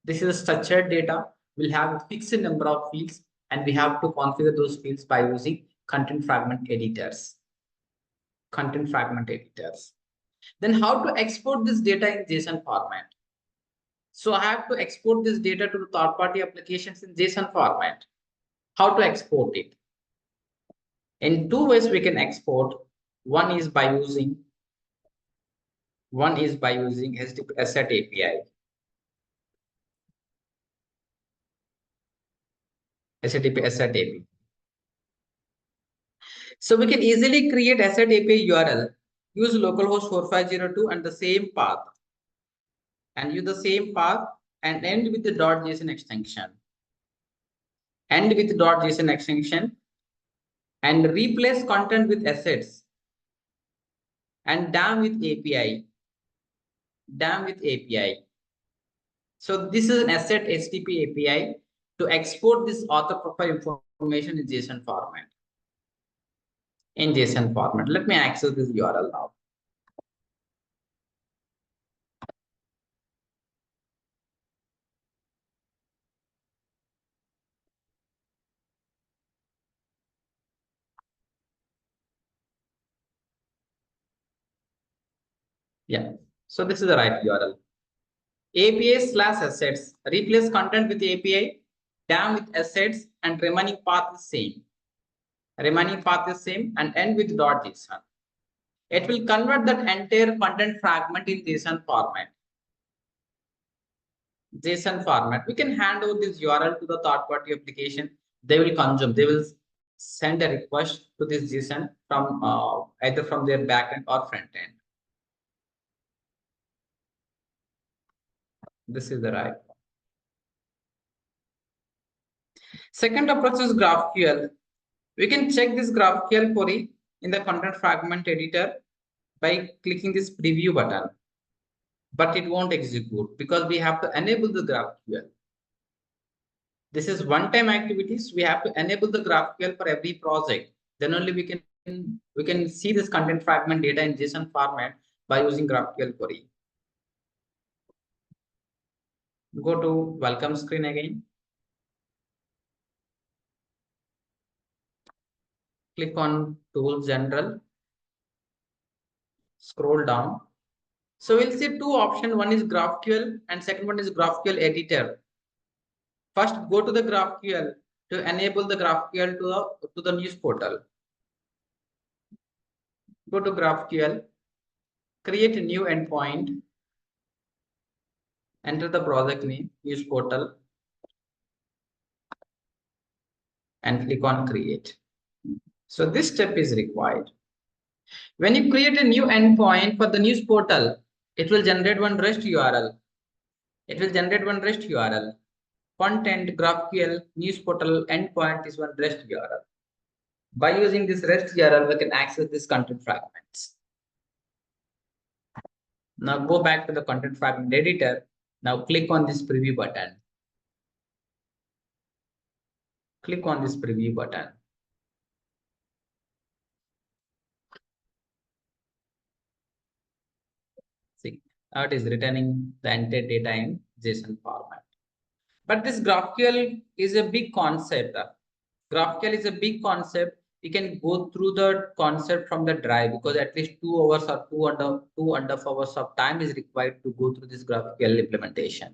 This is the structured data. We'll have a fixed number of fields, and we have to configure those fields by using content fragment editors. Content fragment editors. Then how to export this data in JSON format? So I have to export this data to the third-party applications in JSON format. How to export it? In two ways we can export. One is by using HTTP Asset API. HTTP Asset API. So we can easily create Asset API URL, use localhost 4502 and the same path, and use the same path and end with the .json extension. End with .json extension and replace content with assets and dam with API. Dam with API. So this is an asset HTTP API to export this author profile information in JSON format. In JSON format. Let me access this URL now. Yeah. So this is the right URL. API/assets. Replace content with API, dam with assets, and remaining path is same. Remaining path is same and end with .json. It will convert that entire content fragment in JSON format. JSON format. We can hand over this URL to the third-party application. They will consume. They will send a request to this JSON from either from their backend or front end. This is the right one. Second approach is GraphQL. We can check this GraphQL query in the content fragment editor by clicking this preview button, but it won't execute because we have to enable the GraphQL. This is one-time activities. We have to enable the GraphQL for every project. Then only we can see this content fragment data in JSON format by using GraphQL query. Go to welcome screen again. Click on Tools General. Scroll down. So we'll see two options. One is GraphQL and second one is GraphQL editor. First, go to the GraphQL to enable the GraphQL to the news portal. Go to GraphQL, create a new endpoint, enter the project name, news portal, and click on create. So this step is required. When you create a new endpoint for the news portal, it will generate one REST URL. It will generate one REST URL. Content GraphQL news portal endpoint is one REST URL. By using this REST URL, we can access these content fragments. Now go back to the content fragment editor. Now click on this preview button. Click on this preview button. See, now it is returning the entire data in JSON format. But this GraphQL is a big concept. GraphQL is a big concept. You can go through the concept from the drive because at least 2 hours or 2.5 hours of time is required to go through this GraphQL implementation.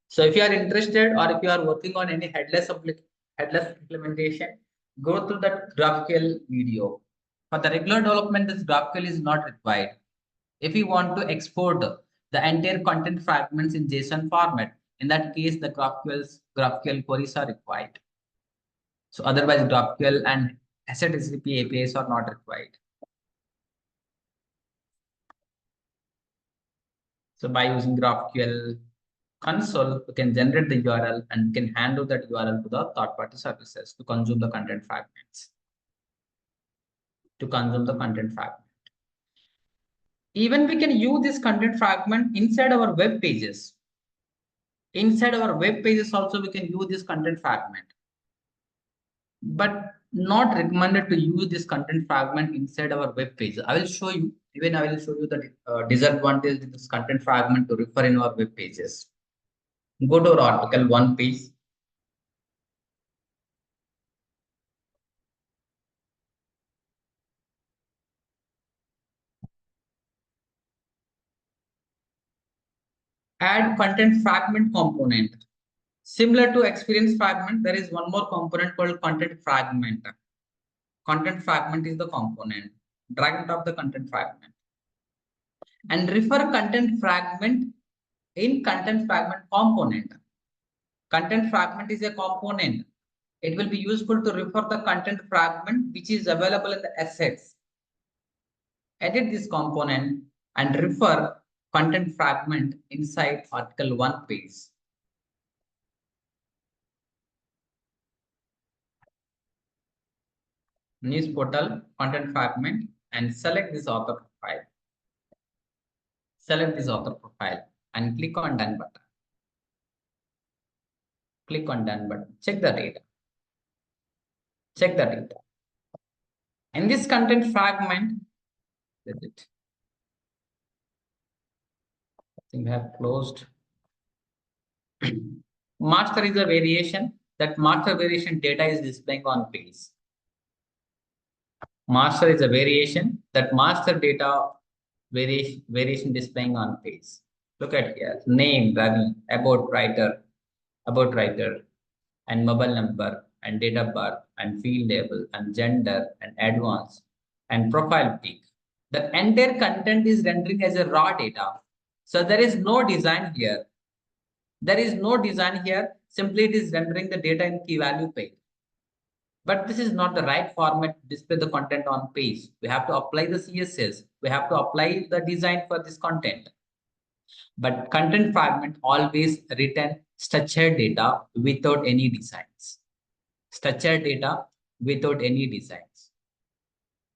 So if you are interested or if you are working on any headless implementation, go through that GraphQL video. For the regular development, this GraphQL is not required. If you want to export the entire content fragments in JSON format, in that case, the GraphQL queries are required. So otherwise, GraphQL and Asset HTTP APIs are not required. So by using GraphQL console, we can generate the URL and can hand over that URL to the third-party services to consume the content fragments. Even we can use this content fragment inside our web pages. Inside our web pages also, we can use this content fragment. But not recommended to use this content fragment inside our web page. I will show you Even I will show you the disadvantage of this content fragment to refer in our web pages. Go to our article 1 page. Add content fragment component. Similar to experience fragment, there is one more component called content fragment. Content fragment is the component. Drag and drop the content fragment. And refer content fragment in content fragment component. Content fragment is a component. It will be useful to refer the content fragment which is available in the assets. Edit this component and refer content fragment inside article 1 page. News portal content fragment and select this author profile. Select this author profile and click on done button. Click on done button. Check the data. Check the data. In this content fragment, that's it. I think we have closed. Master is a variation. That master variation data is displaying on page. Master is a variation. That master data variation displaying on page. Look at here. Name, Ravi, about writer, and mobile number, and date of birth, and field label, and gender, and advance, and profile pic. The entire content is rendering as a raw data. So there is no design here. There is no design here. Simply it is rendering the data in key value page. But this is not the right format to display the content on page. We have to apply the CSS. We have to apply the design for this content. But content fragment always return structured data without any designs. Structured data without any designs.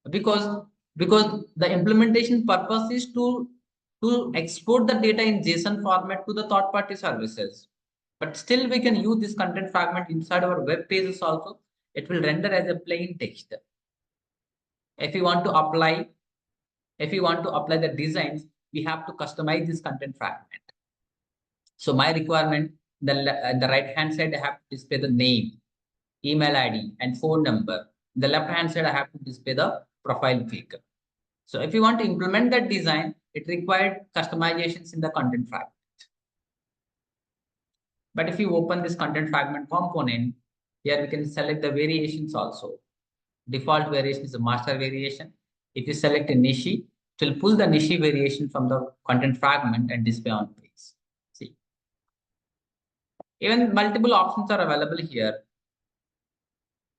Because the implementation purpose is to export the data in JSON format to the third-party services. But still we can use this content fragment inside our web pages also. It will render as a plain text. If you want to apply the designs, we have to customize this content fragment. So my requirement, the right hand side, I have to display the name, email ID, and phone number. The left hand side, I have to display the profile pic. So if you want to implement that design, it required customizations in the content fragment. But if you open this content fragment component, here we can select the variations also. Default variation is a master variation. If you select a Nishi, it will pull the Nishi variation from the content fragment and display on page. See, even multiple options are available here.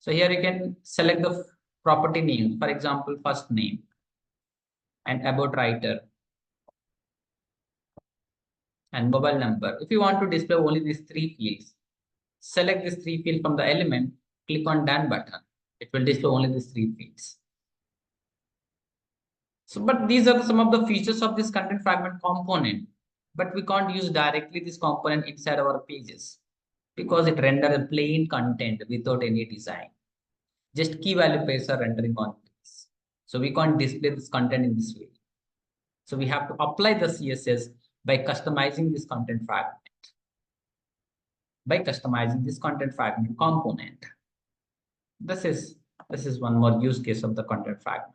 So here you can select the property name, for example, first name and about writer and mobile number. If you want to display only these 3 fields, select this 3 fields from the element, click on done button. It will display only these 3 fields. So, but these are some of the features of this content fragment component. But we can't use directly this component inside our pages because it renders a plain content without any design. Just key value pairs are rendering on page. So we can't display this content in this way. So we have to apply the CSS by customizing this content fragment. By customizing this content fragment component. This is one more use case of the content fragment.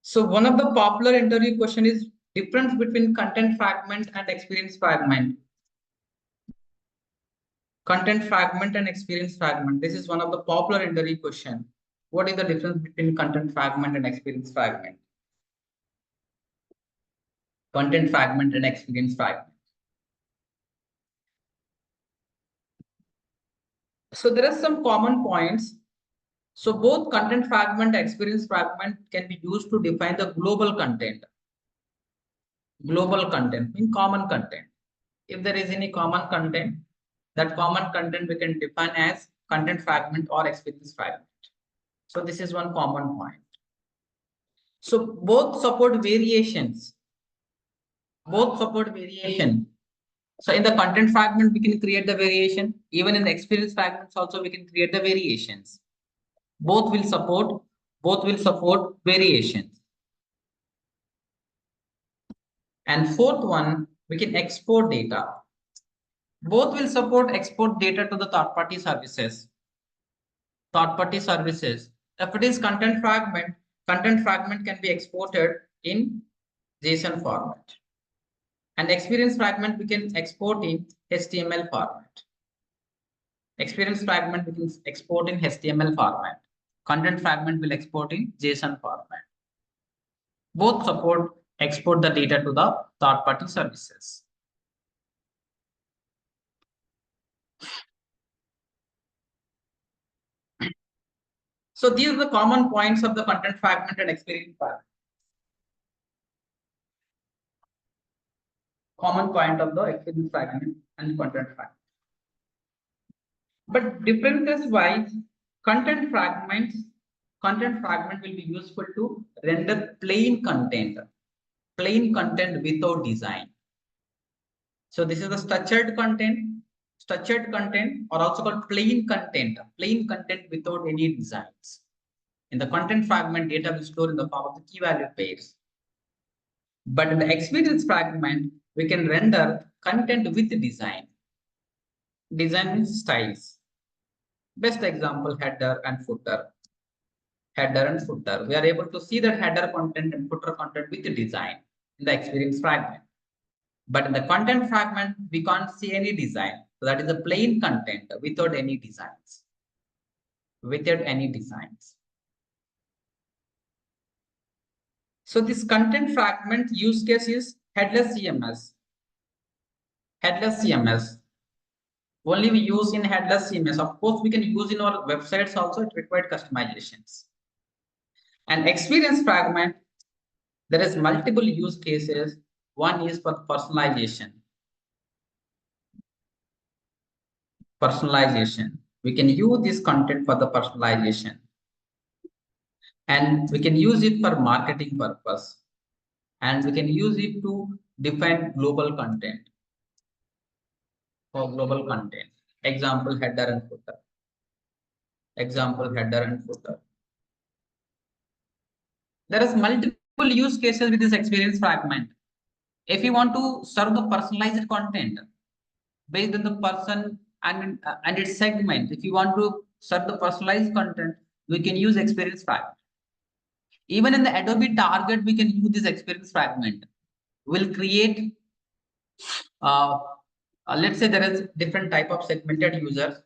So one of the popular interview question is difference between content fragment and experience fragment. Content fragment and experience fragment. This is one of the popular interview question. What is the difference between content fragment and experience fragment? Content fragment and experience fragment. So there are some common points. So both content fragment and experience fragment can be used to define the global content. Global content means common content. If there is any common content, that common content we can define as content fragment or experience fragment. So this is one common point. So both support variations. Both support variation. So in the content fragment, we can create the variation. Even in the experience fragments also, we can create the variations. Both will support Both will support variations. And fourth one, we can export data. Both will support export data to the third-party services. Third-party services. If it is content fragment can be exported in JSON format. And experience fragment we can export in HTML format. Experience fragment we can export in HTML format. Content fragment will export in JSON format. Both support export the data to the third-party services. So these are the common points of the content fragment and experience fragment. Common point of the experience fragment and content fragment. But differences wise, content fragment will be useful to render plain content without design. So this is the structured content or also called plain content without any designs. In the content fragment, data will store in the form of the key value pairs. But in the experience fragment, we can render content with design. Design means styles. Best example, header and footer. Header and footer. We are able to see that header content and footer content with design in the experience fragment. But in the content fragment, we can't see any design. So that is a plain content without any designs. So this content fragment use case is headless CMS. Only we use in headless CMS. Of course, we can use in our websites also. It required customizations. And experience fragment, there is multiple use cases. One is for personalization. We can use this content for the personalization. And we can use it for marketing purpose. And we can use it to define global content. For global content. Example, header and footer. There is multiple use cases with this experience fragment. If you want to serve the personalized content based on the person and its segment, if you want to serve the personalized content, we can use experience fragment. Even in the Adobe Target, we can use this experience fragment. We'll create, let's say there is different type of segmented users.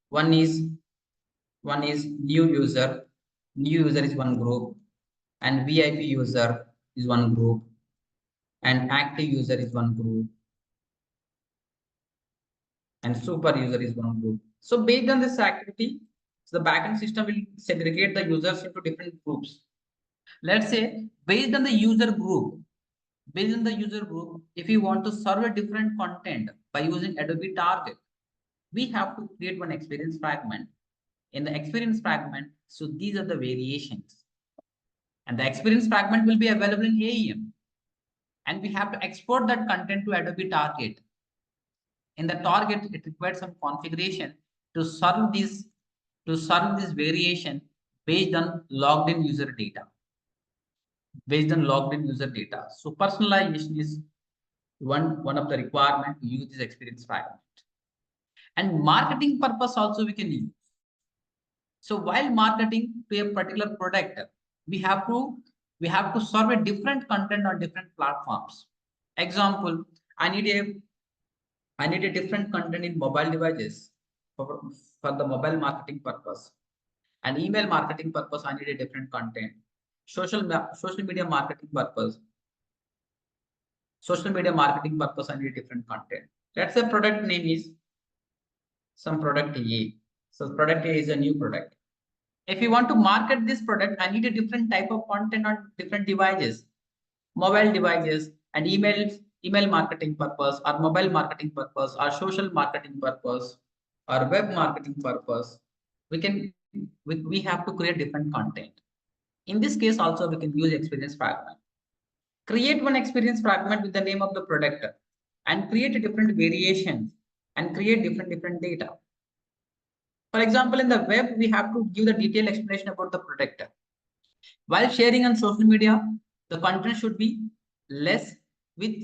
One is new user. New user is one group, and VIP user is one group, and active user is one group, and super user is one group. So based on this activity, the backend system will segregate the users into different groups. Let's say based on the user group, if you want to serve a different content by using Adobe Target, we have to create one experience fragment. In the experience fragment, so these are the variations. And the experience fragment will be available in AEM. And we have to export that content to Adobe Target. In the Target, it requires some configuration to serve this variation based on logged in user data. So personalization is one of the requirements to use this experience fragment. And marketing purpose also we can use. So while marketing to a particular product, we have to serve a different content on different platforms. Example, I need a different content in mobile devices for the mobile marketing purpose. And email marketing purpose, I need a different content. Social media marketing purpose, I need a different content. Let's say product name is some product A. So product A is a new product. If you want to market this product, I need a different type of content on different devices, mobile devices, and email marketing purpose, or mobile marketing purpose, or social marketing purpose, or web marketing purpose. We have to create different content. In this case, also we can use experience fragment. Create one experience fragment with the name of the product, and create a different variations, and create different data. For example, in the web, we have to give the detailed explanation about the product. While sharing on social media, the content should be less with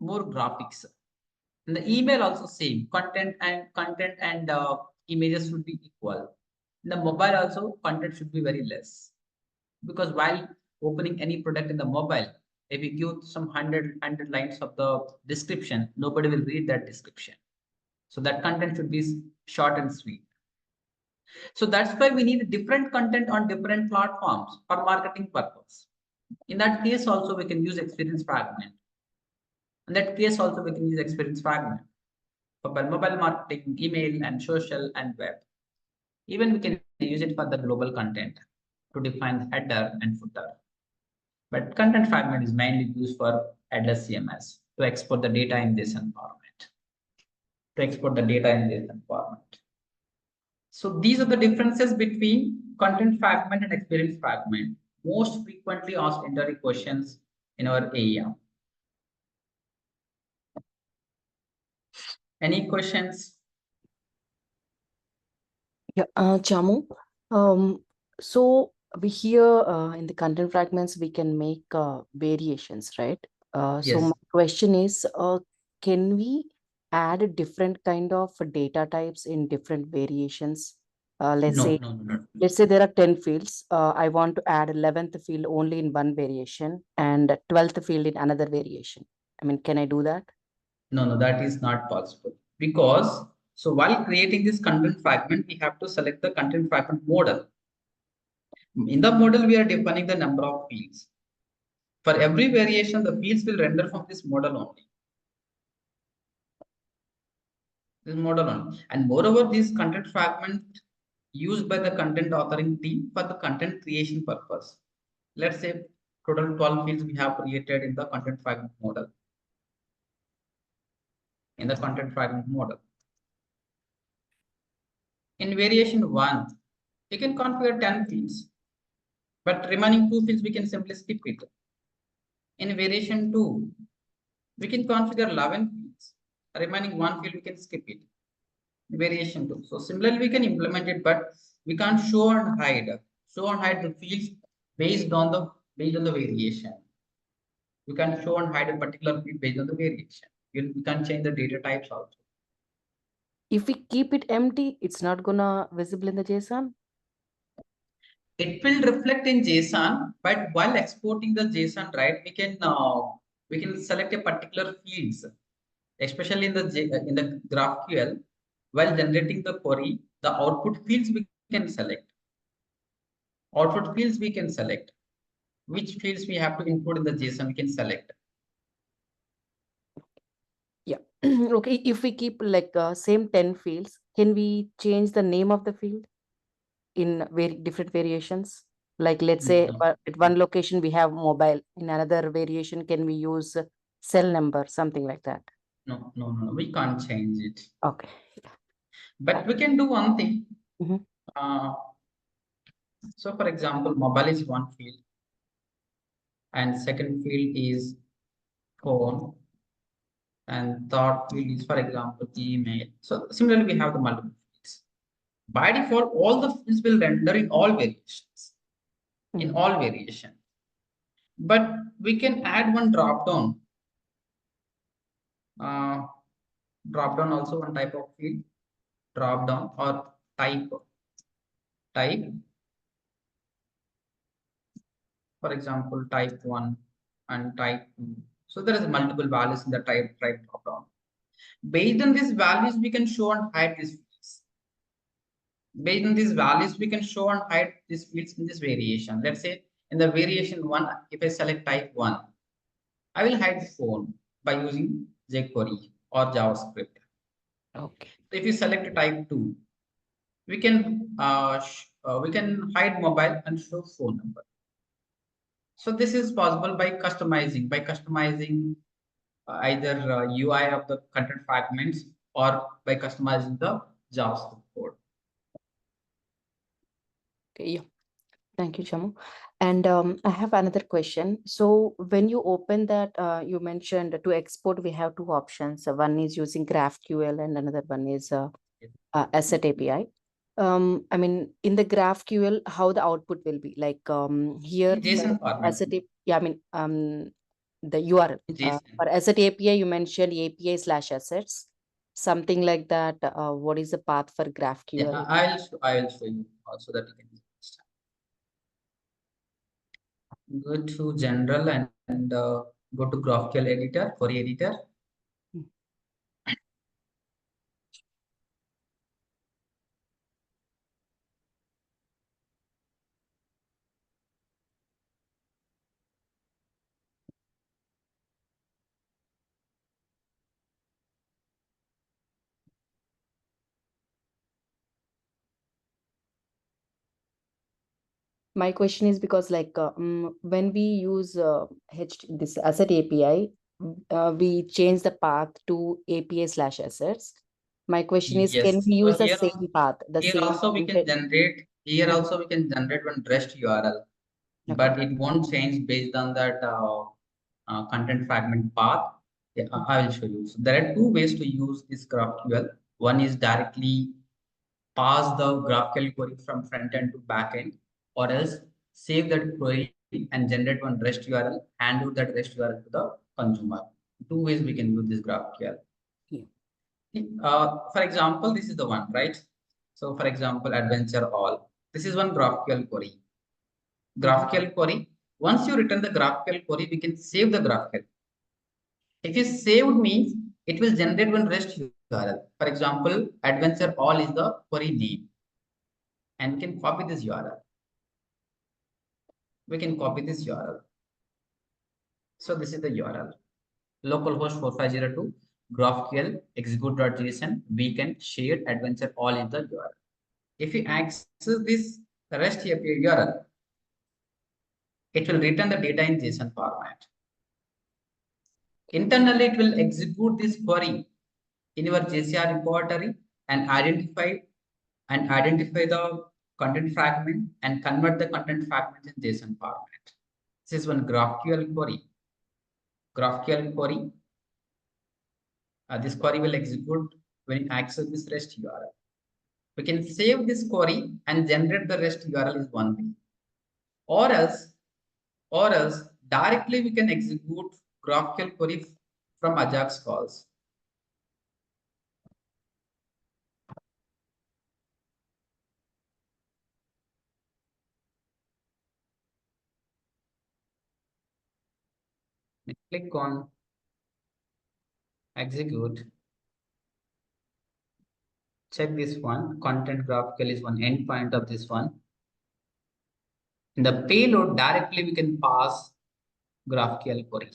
more graphics. In the email also same content and images should be equal. In the mobile also content should be very less, because while opening any product in the mobile, if you give some 100 lines of the description, nobody will read that description. So that content should be short and sweet. So that's why we need different content on different platforms for marketing purpose. In that case also we can use experience fragment. In that case also we can use experience fragment for mobile marketing, email and social and web. Even we can use it for the global content to define the header and footer. But content fragment is mainly used for headless CMS to export the data in JSON format. So these are the differences between content fragment and experience fragment. Most frequently asked interview questions in our area. Any questions? Yeah, Jamu. So we here in the content fragments we can make variations, right? So Yes. my question is, can we add different kind of data types in different variations? Let's No, say, no, no, no. let's say there are 10 fields. I want to add 11th field only in one variation and 12th field in another variation. I mean, can I do that? No, that is not possible. Because so while creating this content fragment, we have to select the content fragment model. In the model, we are defining the number of fields. For every variation, the fields will render from this model only. This model only. And moreover, this content fragment used by the content authoring team for the content creation purpose. Let's say total 12 fields we have created in the content fragment model. In variation 1, we can configure 10 fields, but remaining 2 fields we can simply skip it. In variation 2, we can configure 11 fields, remaining 1 field we can skip it. Variation 2. So similarly we can implement it, but we can't show and hide the fields based on the variation. We can show and hide a particular field based on the variation. We can change the data types also. If we keep it empty, it's not gonna visible in the JSON? It will reflect in JSON, but while exporting the JSON, right, we can select a particular fields, especially in the GraphQL. While generating the query, the output fields we can select. Which fields we have to include in the JSON, we can select. Yeah. Okay. If we keep like same 10 fields, can we change the name of the field in very different variations? Like let's say No. at one location we have mobile, in another variation can we use cell number, something like that? No, we can't change it. Okay. But we can do one thing. Mhm. So for example, mobile is one field and second field is phone and third field is, for example, email. So similarly, we have the multiple fields. By default, all the fields will render in all variations. But we can add one drop down. Drop down also one type of field. Drop down or type. For example, type 1 and type 2. So there is multiple values in the type drop down. Based on these values, we can show and hide these fields. Based on these values, we can show and hide these fields in this variation. Let's say in the variation 1, if I select type 1, I will hide phone by using jQuery or JavaScript. Okay. If you select type 2, we can hide mobile and show phone number. So this is possible by customizing either UI of the content fragments or by customizing the JavaScript code. Okay, yeah. Thank you, Jamu. And I have another question. So when you open that, you mentioned to export, we have two options. One is using GraphQL and another one is Asset API. I mean, in the GraphQL, how the output will be like here In JSON for format. asset, yeah, I mean, the URL JSON. for asset API, you mentioned API/assets, something like that. What is the path for GraphQL? Yeah, I will show you also that you can understand. Go to general and go to GraphQL editor, query editor. My question is because like when we use this asset API, we change the path to API/assets. My question is, can Yes. we So use the same path, the here same also we can generate. Here also we can generate one REST URL, but it won't change based on that content fragment path. Yeah, I will show you. So there are two ways to use this GraphQL. One is directly pass the GraphQL query from front end to back end, or else save that query and generate one REST URL, hand out that REST URL to the consumer. Two ways we can use this GraphQL. Yeah. For example, this is the one, right? So for example, adventure all. This is one GraphQL query. GraphQL query. Once you return the GraphQL query, we can save the GraphQL. If you saved means it will generate one REST URL. For example, adventure all is the query name, and we can copy this URL. We can copy this URL. So this is the URL. Localhost 4502 GraphQL execute.json weekend shared adventure all is the URL. If you access this REST API URL, it will return the data in JSON format. Internally, it will execute this query in your JCR repository and identify the content fragment and convert the content fragment in JSON format. This is one GraphQL query. GraphQL query. This query will execute when you access this REST URL. We can save this query and generate the REST URL is one way. Or else directly we can execute GraphQL query from Ajax calls. Click on execute. Check this one. Content GraphQL is one endpoint of this one. In the payload, directly we can pass GraphQL query.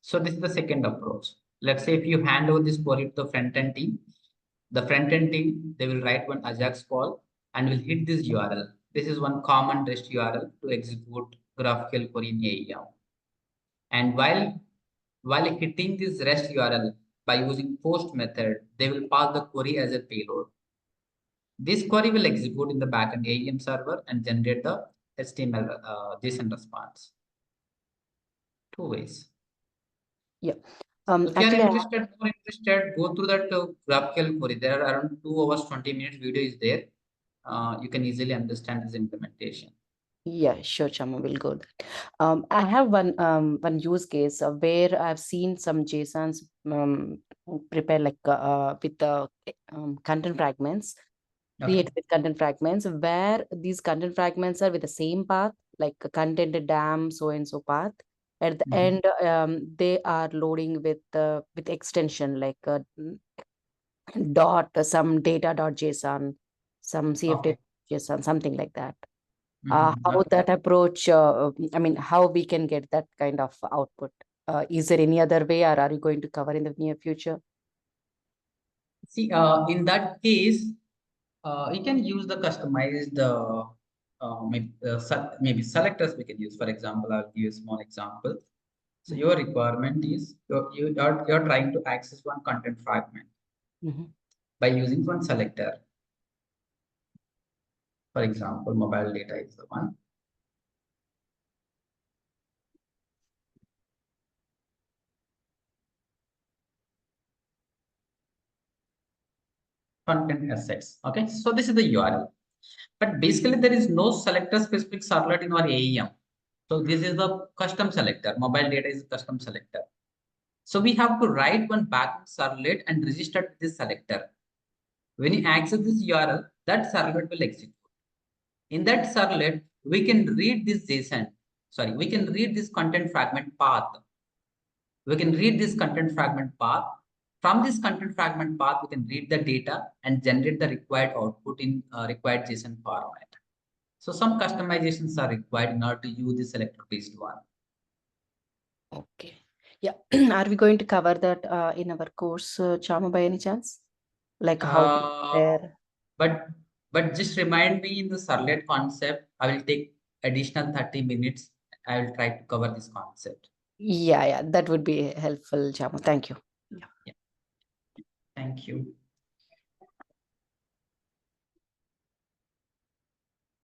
So this is the second approach. Let's say if you hand over this query to the front-end team, the front-end team, they will write one Ajax call and will hit this URL. This is one common REST URL to execute GraphQL query in AEM. And while hitting this REST URL by using post method, they will pass the query as a payload. This query will execute in the backend AEM server and generate the HTML JSON response. Two ways. Yeah. If you are Actually, more interested, go through that GraphQL query. There are around 2 hours, 20 minutes video is there. You can easily understand this implementation. yeah, sure, Chama, we'll go there. I have one use case where I've seen some JSONs prepare like with the content fragments, create with content fragments, where these content fragments are with the same path, like a content dam, so and so path. At the end, they are loading with extension like some data.json, some CFD.json, something like that. How that approach, I mean, how we can get that kind of output? Is there any other way, or are you going to cover in the near future? See, in that case, you can use the customized maybe selectors we can use. For example, I'll give you a small example. So your requirement is you're trying to access one content fragment by using one selector. For example, mobile data is the one. content assets. Okay, so this is the URL. But basically, there is no selector specific servlet in our AEM. So this is the custom selector. Mobile data is custom selector. So we have to write one backend servlet and register to this selector. When you access this URL, that servlet will execute. In that servlet, we can read this JSON. Sorry, we can read this content fragment path. We can read this content fragment path. From this content fragment path, we can read the data and generate the required output in required JSON format. So some customizations are required in order to use the selector-based one. Okay. Yeah. Are we going to cover that in our course, Chamu, by any chance? Like how to prepare? But just remind me in the servlet concept, I will take additional 30 minutes. I will try to cover this concept. Yeah, that would be helpful, Chamu. Thank you. Thank you.